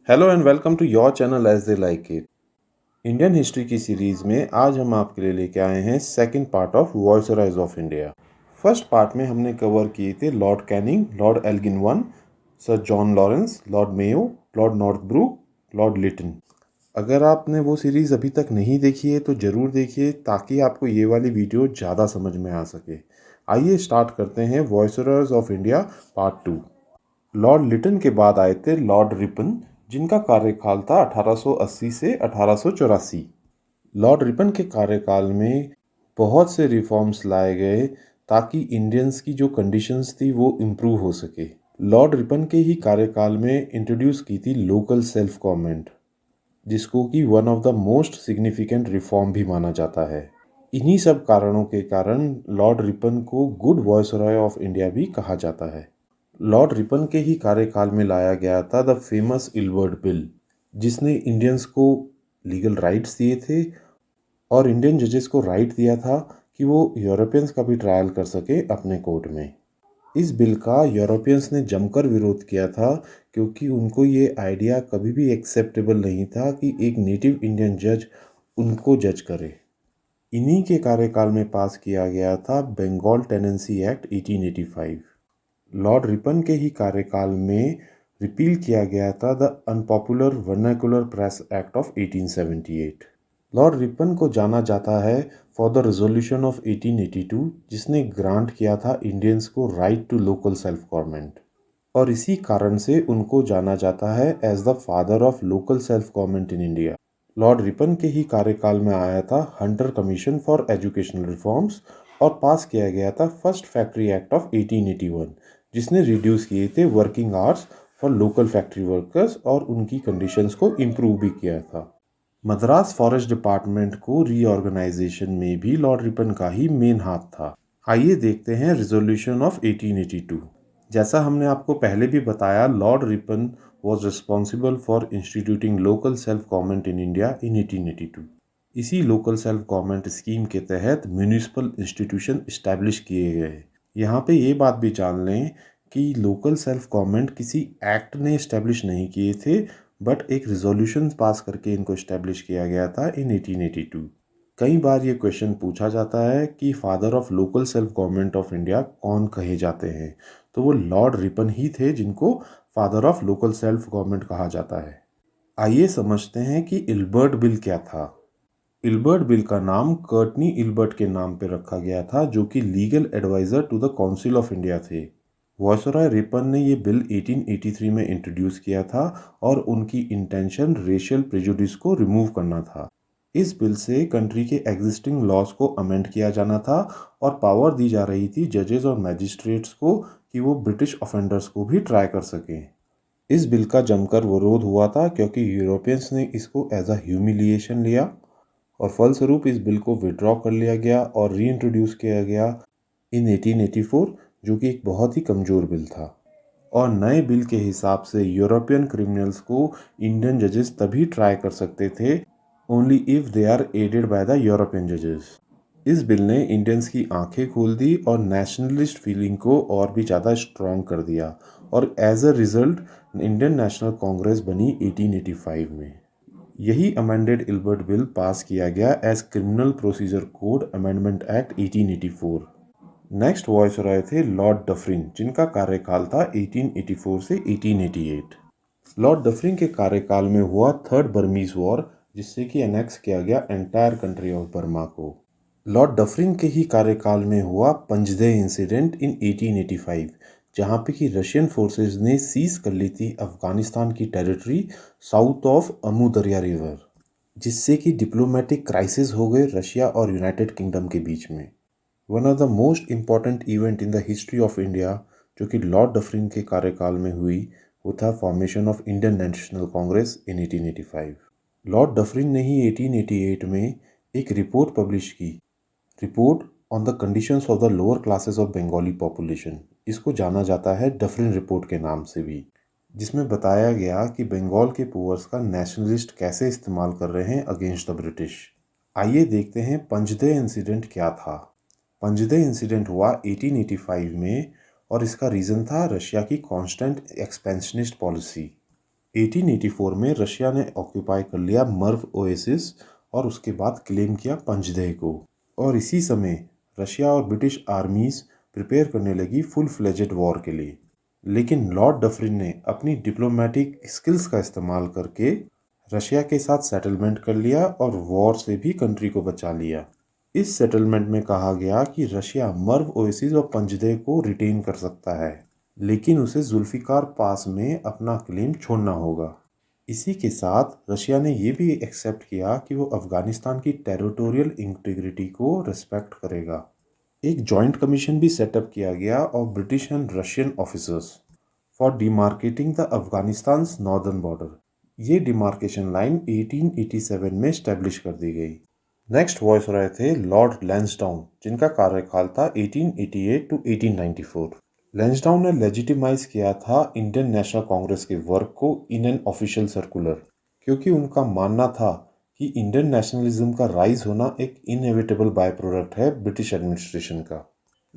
Hello and welcome to your channel as they like it. Indian history की series में आज हम आपके लिए लेके आए हैं second part of viceroys of India. First part में हमने कवर किए थे Lord Canning, Lord Elgin one, sir John Lawrence, Lord Mayo, Lord Northbrook, Lord Lytton. अगर आपने वो सीरीज़ अभी तक नहीं देखी है तो ज़रूर देखिए ताकि आपको ये वाली वीडियो ज़्यादा समझ में आ सके। आइए स्टार्ट करते हैं viceroys of India part 2। Lord Lytton के बाद आए थे लॉर्ड रिपन, जिनका कार्यकाल था 1880 से 1884। लॉर्ड रिपन के कार्यकाल में बहुत से रिफॉर्म्स लाए गए ताकि इंडियंस की जो कंडीशंस थी वो इम्प्रूव हो सके। लॉर्ड रिपन के ही कार्यकाल में इंट्रोड्यूस की थी लोकल सेल्फ गवर्नमेंट, जिसको कि one of the most significant reform भी माना जाता है। इन्हीं सब कारणों के कारण लॉर्ड रिपन को गुड वॉइसरॉय ऑफ इंडिया भी कहा जाता है। लॉर्ड रिपन के ही कार्यकाल में लाया गया था द फेमस इल्बर्ट बिल, जिसने इंडियंस को लीगल राइट्स दिए थे और इंडियन जजेस को राइट दिया था कि वो यूरोपियंस का भी ट्रायल कर सके अपने कोर्ट में। इस बिल का यूरोपियंस ने जमकर विरोध किया था क्योंकि उनको ये आइडिया कभी भी एक्सेप्टेबल नहीं था कि एक नेटिव इंडियन जज उनको जज करे। इन्हीं के कार्यकाल में पास किया गया था Bengal tenancy act 1885। Lord Ripon के ही कार्यकाल में रिपील किया गया था the unpopular vernacular press act of 1878। Lord Ripon को जाना जाता है फॉर द रेजोल्यूशन ऑफ 1882, जिसने ग्रांट किया था इंडियंस को right to local self government, और इसी कारण से उनको जाना जाता है as the father of local self government in India. Lord Ripon के ही कार्यकाल में आया था Hunter commission for educational reforms और पास किया गया था फर्स्ट फैक्ट्री एक्ट ऑफ 1881, जिसने रिड्यूस किए थे working hours for local factory workers और उनकी कंडीशंस को इम्प्रूव भी किया था। मद्रास फॉरेस्ट डिपार्टमेंट को रीऑर्गेनाइजेशन में भी लॉर्ड रिपन का ही मेन हाथ था। आइए देखते हैं रिजोल्यूशन ऑफ 1882। जैसा हमने आपको पहले भी बताया, Lord Ripon was responsible for instituting local self government in India in 1882। इसी लोकल सेल्फ गवर्नमेंट स्कीम के तहत म्यूनिसिपल इंस्टीट्यूशन इस्टेब्लिश किए गए। यहाँ पे ये बात भी जान लें कि लोकल सेल्फ गवर्नमेंट किसी एक्ट ने इस्टेब्लिश नहीं किए थे, बट एक रिजोल्यूशन पास करके इनको इस्टेब्लिश किया गया था इन 1882। कई बार ये क्वेश्चन पूछा जाता है कि father of local self government of India कौन कहे जाते हैं, तो वो लॉर्ड रिपन ही थे जिनको father of local self government कहा जाता है। आइए समझते हैं कि इल्बर्ट बिल क्या था। इल्बर्ट बिल का नाम कर्टनी इल्बर्ट के नाम पर रखा गया था, जो कि legal adviser to the council of India थे। वायसरॉय रिपन ने ये बिल 1883 में इंट्रोड्यूस किया था और उनकी इंटेंशन रेशियल प्रेजुडिस को रिमूव करना था। इस बिल से कंट्री के एग्जिस्टिंग लॉज को अमेंड किया जाना था और पावर दी जा रही थी जजेस और मैजिस्ट्रेट्स को कि वो ब्रिटिश ऑफेंडर्स को भी ट्राई कर सकें। इस बिल का जमकर विरोध हुआ था क्योंकि यूरोपियंस ने इसको एज अ ह्यूमिलिएशन लिया और फलस्वरूप इस बिल को विड्रॉ कर लिया गया और री इंट्रोड्यूस किया गया इन 1884, जो कि एक बहुत ही कमज़ोर बिल था। और नए बिल के हिसाब से यूरोपियन क्रिमिनल्स को इंडियन जजेस तभी ट्राई कर सकते थे only if they are aided by the European जजेस। इस बिल ने इंडियंस की आंखें खोल दी और नेशनलिस्ट फीलिंग को और भी ज़्यादा स्ट्रॉन्ग कर दिया और as a result Indian National Congress बनी 1885 में। यही अमेंडेड इल्बर्ट बिल पास किया गया as criminal procedure code amendment act 1884। Next viceroy थे लॉर्ड डफरिन, जिनका कार्यकाल था 1884 से 1888। लॉर्ड डफरिन के कार्यकाल में हुआ थर्ड बर्मीज वॉर, जिससे कि एनेक्स किया गया एंटायर कंट्री ऑफ बर्मा को। लॉर्ड डफरिन के ही कार्यकाल में हुआ पंजदे इंसिडेंट इन 1885, जहाँ पे कि रशियन फोर्सेस ने सीज कर ली थी अफगानिस्तान की टेरिटरी साउथ ऑफ अमू दरिया रिवर, जिससे कि डिप्लोमेटिक क्राइसिस हो गए रशिया और यूनाइटेड किंगडम के बीच में। One of the most important event in the history of India जो कि लॉर्ड डफरिन के कार्यकाल में हुई, वो था formation of Indian National Congress in 1885। Lord Dufferin ने ही 1888 में एक रिपोर्ट पब्लिश की, report on the conditions of the lower classes of Bengali population. इसको जाना जाता है डफरिन रिपोर्ट के नाम से भी, जिसमें बताया गया कि बंगाल के पुअर्स का नेशनलिस्ट कैसे इस्तेमाल कर रहे हैं अगेंस्ट द ब्रिटिश। आइए देखते हैं पंजदे इंसिडेंट क्या था। पंजदे इंसिडेंट हुआ 1885 में और इसका रीज़न था रशिया की कांस्टेंट एक्सपेंशनिस्ट पॉलिसी। 1884 में रशिया ने ऑक्यूपाई कर लिया मर्व ओएसिस और उसके बाद क्लेम किया पंजदेह को, और इसी समय रशिया और ब्रिटिश आर्मीज प्रिपेयर करने लगी फुल फ्लेजेड वॉर के लिए। लेकिन लॉर्ड डफरिन ने अपनी डिप्लोमेटिक स्किल्स का इस्तेमाल करके रशिया के साथ सेटलमेंट कर लिया और वॉर से भी कंट्री को बचा लिया। इस सेटलमेंट में कहा गया कि रशिया मर्व ओएसिस और पंजदेह को रिटेन कर सकता है, लेकिन उसे जुल्फिकार पास में अपना क्लेम छोड़ना होगा। इसी के साथ रशिया ने यह भी एक्सेप्ट किया कि वो अफगानिस्तान की टेरिटोरियल इंटीग्रिटी को रिस्पेक्ट करेगा। एक जॉइंट कमीशन भी सेटअप किया गया और British and Russian officers for demarcating the Afghanistan northern border. ये डिमार्केशन लाइन 1887 में स्टैब्लिश कर दी गई। नेक्स्ट वॉइसरॉय थे लॉर्ड लैंसडाउन, जिनका कार्यकाल था 1888 टू 1894। लैंसडाउन ने लेजिटिमाइज किया था इंडियन नेशनल कांग्रेस के वर्क को इन एन ऑफिशियल सर्कुलर, क्योंकि उनका मानना था कि इंडियन नेशनलिज्म का राइज होना एक इनएविटेबल बाय प्रोडक्ट है ब्रिटिश एडमिनिस्ट्रेशन का।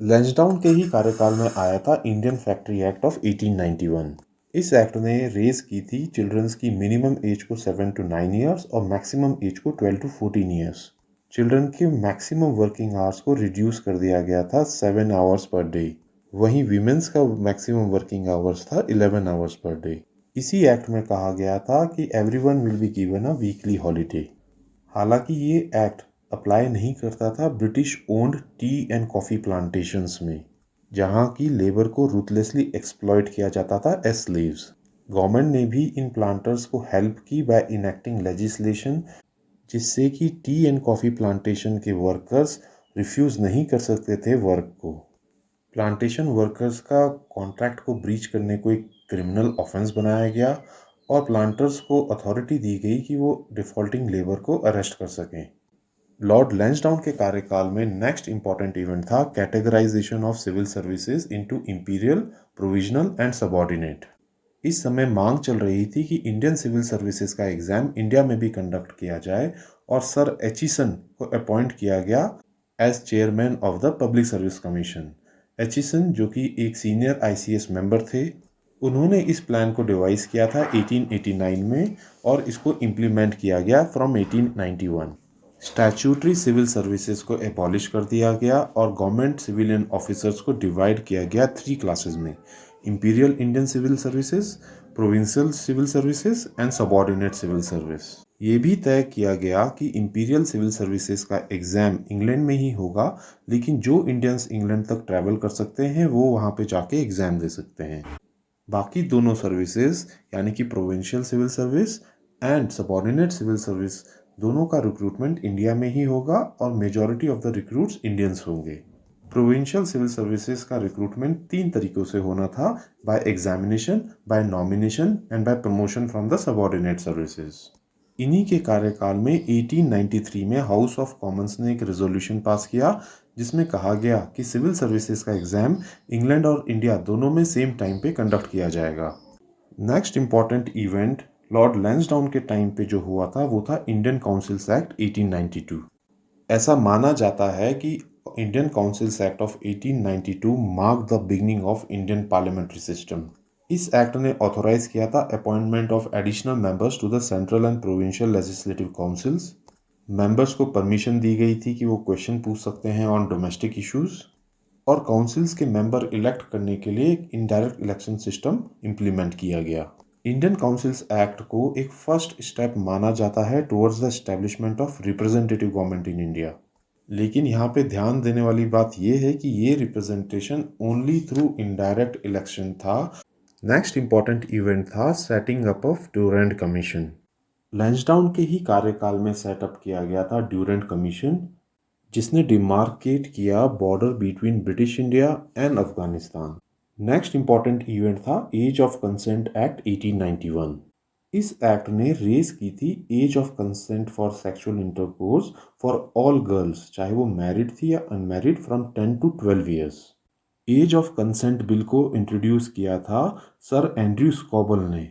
लैंसडाउन के ही कार्यकाल में आया था इंडियन फैक्ट्री एक्ट ऑफ 1891। इस एक्ट ने रेज की थी चिल्ड्रंस की मिनिमम एज को 7 to 9 ईयर्स और मैक्सिमम एज को 12 to 14 ईयर्स। चिल्ड्रन के मैक्सिमम वर्किंग आवर्स को रिड्यूस कर दिया गया था 7 आवर्स पर डे। वहीं वीमेंस का मैक्सिमम वर्किंग आवर्स था 11 आवर्स पर डे। इसी एक्ट में कहा गया था कि everyone will be given a weekly holiday. हालांकि ये एक्ट अप्लाई नहीं करता था British owned T and coffee plantations में, जहां की लेबर को रूथलेसली एक्सप्लॉइट किया जाता था एज स्लेव्स। गवर्नमेंट ने भी इन प्लांटर्स को हेल्प की बाय इनेक्टिंग लेजिस्लेशन, जिससे कि टी एंड कॉफ़ी प्लांटेशन के वर्कर्स रिफ्यूज़ नहीं कर सकते थे वर्क को। प्लांटेशन वर्कर्स का कॉन्ट्रैक्ट को ब्रीच करने को एक क्रिमिनल ऑफेंस बनाया गया और प्लांटर्स को अथॉरिटी दी गई कि वो डिफॉल्टिंग लेबर को अरेस्ट कर सकें। लॉर्ड लैंसडाउन के कार्यकाल में नेक्स्ट इंपॉर्टेंट इवेंट था categorisation of civil services into imperial, provisional and subordinate. इस समय मांग चल रही थी कि इंडियन सिविल सर्विसेज का एग्जाम इंडिया में भी कंडक्ट किया जाए और सर एचिसन को अपॉइंट किया गया as chairman of the public service commission. Aitchison, जो कि एक सीनियर आईसीएस मेंबर थे, उन्होंने इस प्लान को डिवाइस किया था 1889 में और इसको इम्प्लीमेंट किया गया फ्रॉम 1891। स्टैट्यूटरी सिविल सर्विसेज को एबॉलिश कर दिया गया और गवर्नमेंट सिविलियन ऑफिसर्स को डिवाइड किया गया 3 क्लासेस में: imperial Indian civil services, provincial civil services and subordinate civil service. ये भी तय किया गया कि इंपीरियल सिविल सर्विसेज का एग्जाम इंग्लैंड में ही होगा, लेकिन जो इंडियंस इंग्लैंड तक ट्रैवल कर सकते हैं वो वहाँ पे जाके एग्जाम दे सकते हैं। बाकी दोनों सर्विसेज यानी कि provincial civil service and subordinate civil service, दोनों का रिक्रूटमेंट इंडिया में ही होगा और majority of the recruits Indians होंगे। प्रोविंशियल सिविल सर्विसेज का रिक्रूटमेंट 3 तरीकों से होना था: by examination, by nomination and by promotion from the subordinate services. इन्हीं के कार्यकाल में 1893 में हाउस ऑफ कॉमन्स ने एक रेजोल्यूशन पास किया जिसमें कहा गया कि सिविल सर्विसेज का एग्जाम इंग्लैंड और इंडिया दोनों में सेम टाइम पे कंडक्ट किया जाएगा। Next important event Lord Lansdowne के टाइम पे जो हुआ था वो था इंडियन काउंसिल्स एक्ट 1892। ऐसा माना जाता है कि Indian councils act of 1892 mark the beginning of Indian parliamentary system. इस एक्ट ने ऑथोराइज किया था appointment of additional members to the central and provincial legislative councils. Members को परमिशन दी गई थी कि वो क्वेश्चन पूछ सकते हैं ऑन डोमेस्टिक इश्यूज, और काउंसिल्स के मेंबर इलेक्ट करने के लिए एक इनडायरेक्ट इलेक्शन सिस्टम इम्प्लीमेंट किया गया। इंडियन काउंसिल्स एक्ट को एक फर्स्ट स्टेप माना जाता है towards the establishment of representative government in India. लेकिन यहाँ पे ध्यान देने वाली बात यह है कि ये representation only through indirect election था। नेक्स्ट इंपॉर्टेंट इवेंट था setting up of Durand commission. Lansdowne के ही कार्यकाल में सेटअप किया गया था ड्यूरेंट कमीशन, जिसने डिमार्केट किया border between British India and Afghanistan. Next important event था एज ऑफ कंसेंट एक्ट 1891। इस एक्ट ने रेज की थी age of consent for sexual intercourse for all girls, चाहे वो मैरिड थी या unmarried, from 10 to 12 years. Age of consent bill को इंट्रोड्यूस किया था सर एंड्रयू स्कॉबल ने।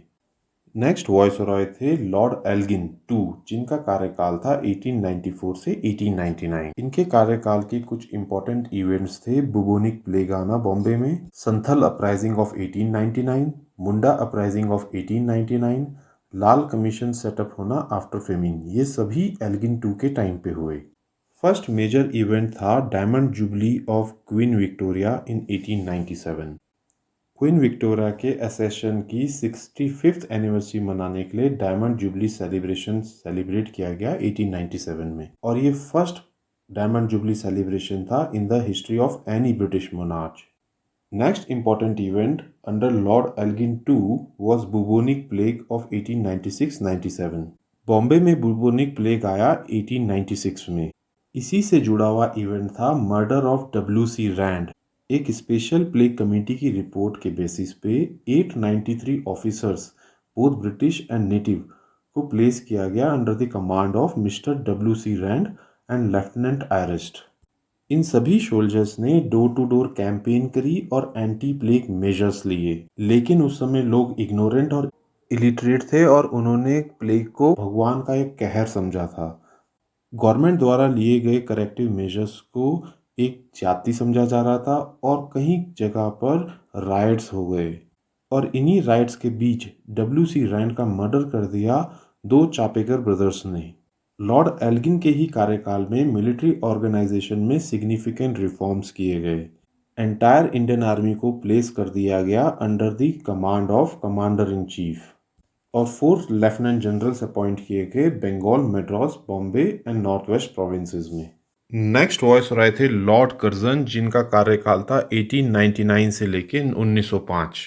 नेक्स्ट वॉइसरॉय थे लॉर्ड एल्गिन II, जिनका कार्यकाल था 1894 से 1899। इनके कार्यकाल की कुछ इंपॉर्टेंट इवेंट्स थे: बुबोनिक प्लेग आना बॉम्बे में, Santhal uprising of 1899, Munda uprising of 1899, Lal commission setup होना आफ्टर फेमिन, ये सभी एल्गिन टू के टाइम पे हुए। फर्स्ट मेजर इवेंट था diamond jubilee of queen Victoria in 1897। Queen Victoria के एसेशन की 65th एनिवर्सरी मनाने के लिए डायमंड जुबली सेलिब्रेट किया गया 1897 में, और ये फर्स्ट डायमंड जुबली सेलिब्रेशन था in the history of any British monarch. Next important event under Lord Elgin II was bubonic plague of 1896-97। Bombay में बुबोनिक प्लेग आया 1896 में। इसी से जुड़ा हुआ इवेंट था मर्डर ऑफ WC रैंड। एक स्पेशल प्लेग कमेटी की रिपोर्ट के बेसिस पे 893 officers both British and native को प्लेस किया गया under the command of mister WC Rand and lieutenant Ayerst. इन सभी सोल्जर्स ने डोर टू डोर कैंपेन करी और एंटी प्लेग मेजर्स लिए, लेकिन उस समय लोग इग्नोरेंट और इलिटरेट थे और उन्होंने प्लेग को भगवान का एक कहर समझा था। गवर्नमेंट द्वारा लिए गए करेक्टिव मेजर्स को एक जाति समझा जा रहा था और कहीं जगह पर राइट्स हो गए, और इन्हीं राइट्स के बीच WC रैंड का मर्डर कर दिया दो चापेकर ब्रदर्स ने। लॉर्ड एल्गिन के ही कार्यकाल में मिलिट्री ऑर्गेनाइजेशन में सिग्निफिकेंट रिफॉर्म्स किए गए। एंटायर इंडियन आर्मी को प्लेस कर दिया गया under the command of commander in chief, और 4 लेफ्टिनेंट जनरल्स अपॉइंट किए गए Bengal, Madras, Bombay and north west provinces में। नेक्स्ट वॉइसरॉय थे लॉर्ड कर्जन, जिनका कार्यकाल था 1899 से लेकर 1905।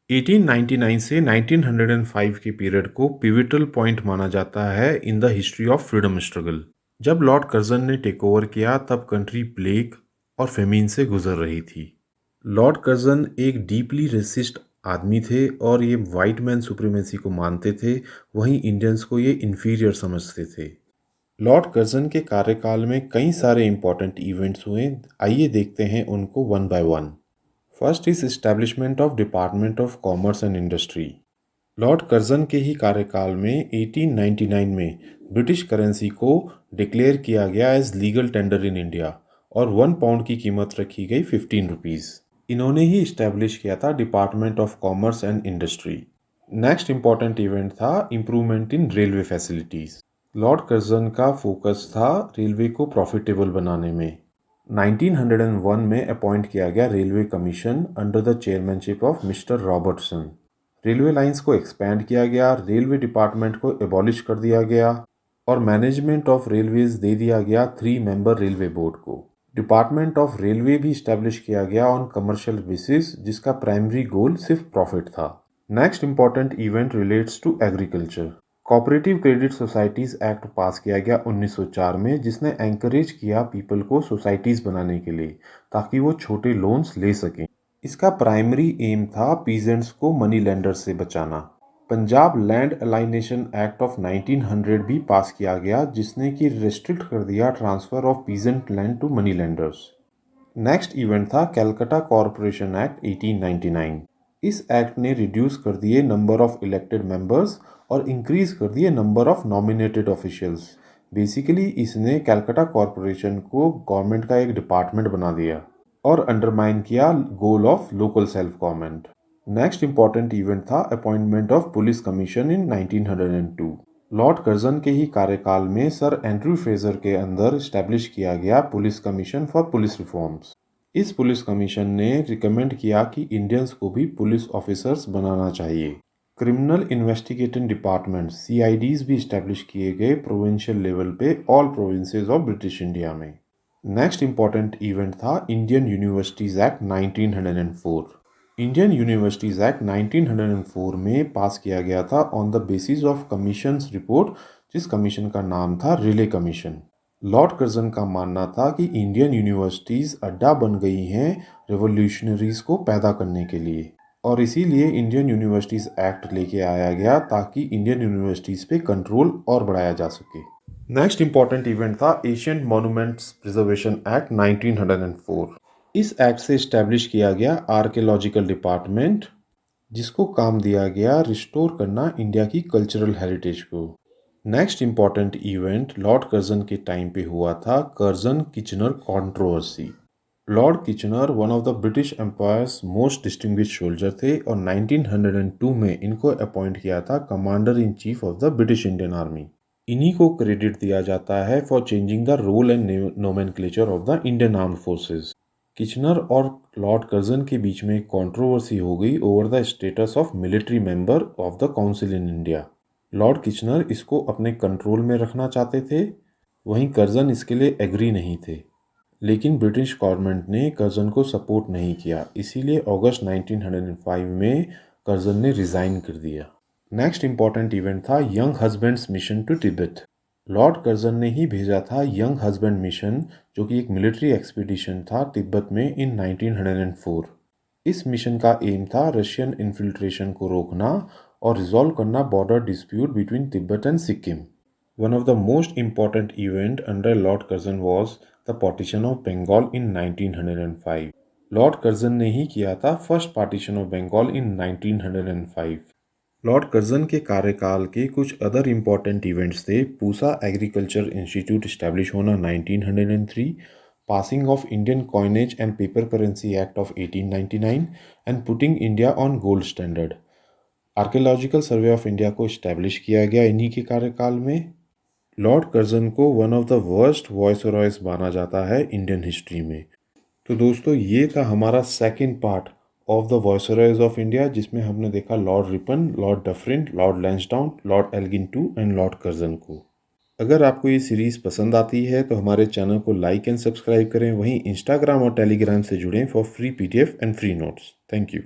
1899 से 1905 के पीरियड को पिविटल पॉइंट माना जाता है in the history of freedom struggle. जब लॉर्ड कर्जन ने टेक ओवर किया तब कंट्री प्लेग और फेमिन से गुजर रही थी। लॉर्ड कर्जन एक डीपली रेसिस्ट आदमी थे और ये वाइट मैन सुप्रीमेसी को मानते थे, वहीं इंडियंस को ये इन्फीरियर समझते थे। लॉर्ड कर्जन के कार्यकाल में कई सारे इंपॉर्टेंट इवेंट्स हुए, आइए देखते हैं उनको one by one. First is establishment of department of commerce and industry. Lord Curzon के ही कार्यकाल में 1899 में ब्रिटिश करेंसी को डिक्लेयर किया गया as legal tender in India और 1 पाउंड की कीमत रखी गई 15 रुपीज़। इन्होंने ही इस्टेब्लिश किया था department of commerce and industry. Next important event था improvement in railway facilities. Lord Curzon का फोकस था रेलवे को प्रॉफिटेबल बनाने में। 1901 में अपॉइंट किया गया railway commission under the chairmanship of mister Robertson. Railway lines को एक्सपैंड किया गया, रेलवे डिपार्टमेंट को एबॉलिश कर दिया गया और मैनेजमेंट ऑफ रेलवेज दे दिया गया 3 मेंबर रेलवे बोर्ड को। डिपार्टमेंट ऑफ रेलवे भी इस्टेब्लिश किया गया ऑन कमर्शियल बेसिस, जिसका प्राइमरी गोल सिर्फ प्रॉफिट था। Next important event relates to agriculture. Cooperative credit societies act pass किया गया 1904 में, जिसने एंकरेज किया पीपल को सोसाइटीज़ बनाने के लिए ताकि वो छोटे लोन्स ले सकें। इसका प्राइमरी एम था पीजेंट्स को मनी लेंडर्स से बचाना। Punjab land alienation act of 1900 भी पास किया गया, जिसने कि रेस्ट्रिक्ट कर दिया transfer of peasant land to money lenders. Next event था कैलकाटा कॉरपोरेशन एक्ट 1899। इस एक्ट ने रिड्यूस कर दिए नंबर ऑफ इलेक्टेड मेंबर्स और इंक्रीज कर दिए number of nominated officials. Basically इसने कैलकाटा कॉरपोरेशन को गवर्नमेंट का एक डिपार्टमेंट बना दिया और अंडरमाइन किया goal of local self government. Next important event था appointment of police commission in 1902। Lord Curzon के ही कार्यकाल में सर एंड्रयू फ्रेजर के अंदर इस्टेब्लिश किया गया police commission for police reforms. इस पुलिस कमीशन ने रिकमेंड किया कि इंडियंस को भी पुलिस ऑफिसर्स बनाना चाहिए। क्रिमिनल इन्वेस्टिगेटिंग डिपार्टमेंट CIDs भी इस्टेब्लिश किए गए प्रोविंशियल लेवल पे all provinces of British India में। नेक्स्ट इंपॉर्टेंट इवेंट था Indian universities act 1904। Indian universities act 1904 में पास किया गया था on the basis of commissions report, जिस कमीशन का नाम था रिले कमीशन। लॉर्ड कर्जन का मानना था कि इंडियन यूनिवर्सिटीज़ अड्डा बन गई हैं रेवोल्यूशनरीज को पैदा करने के लिए, और इसीलिए इंडियन यूनिवर्सिटीज़ एक्ट लेके आया गया ताकि इंडियन यूनिवर्सिटीज़ पे कंट्रोल और बढ़ाया जा सके। नेक्स्ट इंपॉर्टेंट इवेंट था एशियंट मॉन्यूमेंट्स प्रिजर्वेशन एक्ट 1904। इस एक्ट से इस्टेब्लिश किया गया आर्कियोलॉजिकल डिपार्टमेंट, जिसको काम दिया गया रिस्टोर करना इंडिया की कल्चरल हेरिटेज को। Next important event lord Curzon के टाइम पे हुआ था Curzon Kitchener controversy. Lord Kitchener one of the British empire's most distinguished soldier थे और 1902 में इनको अपॉइंट किया था commander in chief of the British Indian army. इन्हीं को क्रेडिट दिया जाता है for changing the role and nomenclature of the Indian armed forces. Kitchener और लॉर्ड कर्जन के बीच में एक कंट्रोवर्सी हो गई over the status of military member of the council in India. Lord Kitchener इसको अपने कंट्रोल में रखना चाहते थे, वहीं कर्जन इसके लिए एग्री नहीं थे। लेकिन ब्रिटिश गवर्नमेंट ने कर्जन को सपोर्ट नहीं किया, इसीलिए अगस्त 1905 में कर्जन ने रिज़ाइन कर दिया। नेक्स्ट इंपॉर्टेंट इवेंट था Younghusband's mission to Tibet. Lord Curzon ने ही भेजा था यंग हस्बैंड मिशन, जो कि एक मिलिट्री एक्सपीडिशन था तिब्बत में इन 1904। इस मिशन का एम था रशियन इन्फिल्ट्रेशन को रोकना और रिजॉल्व करना border dispute between Tibet and Sikkim. One of the most important event under Lord Curzon was the partition of Bengal in 1905. Lord Curzon ने ही किया था first partition of Bengal in 1905। Lord Curzon के कार्यकाल के कुछ अदर इम्पॉर्टेंट इवेंट्स थे पूसा एग्रीकल्चर इंस्टीट्यूट इस्टेब्लिश होना 1903, passing of Indian coinage and paper currency act of 1899 and putting India on gold standard. Archaeological survey of India को establish किया गया इन्हीं के कार्यकाल में। लॉर्ड कर्जन को वन ऑफ द वर्स्ट वॉइसरॉयज माना जाता है इंडियन हिस्ट्री में। तो दोस्तों ये था हमारा second part of the viceroys of India, जिसमें हमने देखा Lord Ripon, Lord Dufferin, Lord Lansdowne, Lord Elgin two and Lord Curzon को। अगर आपको ये सीरीज़ पसंद आती है तो हमारे चैनल को लाइक एंड सब्सक्राइब करें, वहीं इंस्टाग्राम और टेलीग्राम से जुड़ें for free PDF and free notes. Thank you.